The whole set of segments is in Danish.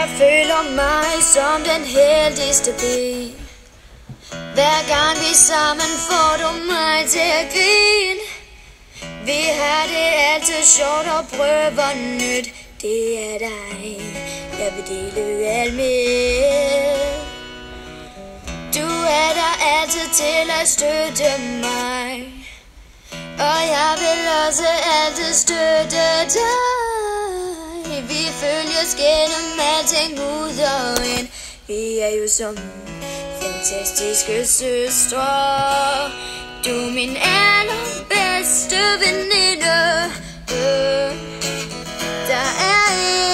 Jeg føler mig som den heldigste pige. Hver gang vi sammen får du mig til at grine. Vi har det altid sjovt og prøver nyt. Det er dig, jeg vil dele alt med. Du er der altid til at støtte mig, og jeg vil også altid støtte dig. Vi følges gennem alting ud og ind. Vi er jo som fantastiske søstre. Du er min allerbedste veninde. Der er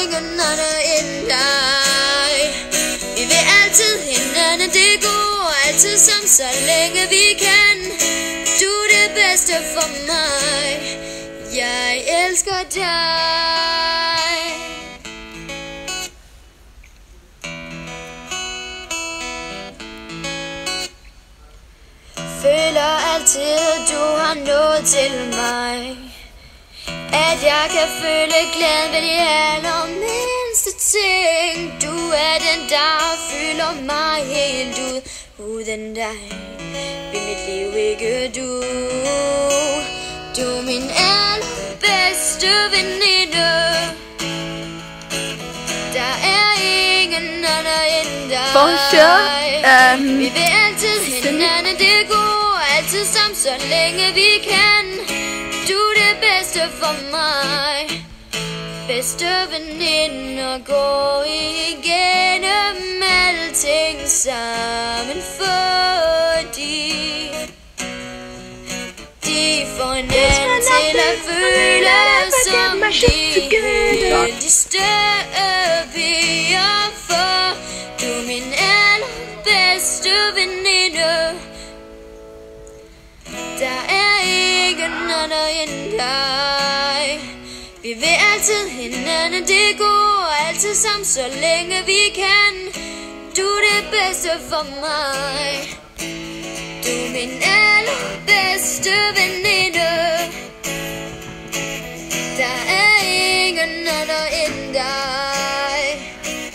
ingen anden end dig. Vi vil altid hinanden, det går altid som så længe vi kan. Du er det bedste for mig. Jeg elsker dig. Føler altid, du har noget til mig. At jeg kan føle glæden ved de allermindste ting. Du er den, der fylder mig helt ud. Uden dig vil mit liv ikke du. Du er min allerbedste veninde. Der er ingen anden end dig. Bonjour. Vi vil altid hinanden, det går altid sammen, så længe vi kan. Du er det bedste for mig. Bedste veninder går igennem alting sammen, fordi de får hinanden til at føle som de heldigste piger. For du er min allerbedste veninde. Der er ingen anden end dig. Vi vil altid hinanden, det går altid sammen, så længe vi kan. Du er det bedste for mig. Du er min allerbedste veninde. Der er ingen anden end dig.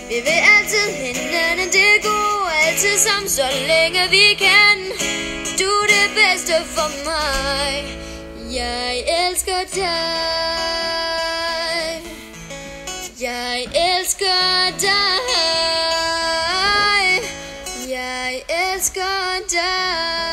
Vi vil altid hinanden, det går altid sammen, så længe vi kan. Du er det bedste for mig. Jeg elsker dig. Jeg elsker dig. Jeg elsker dig.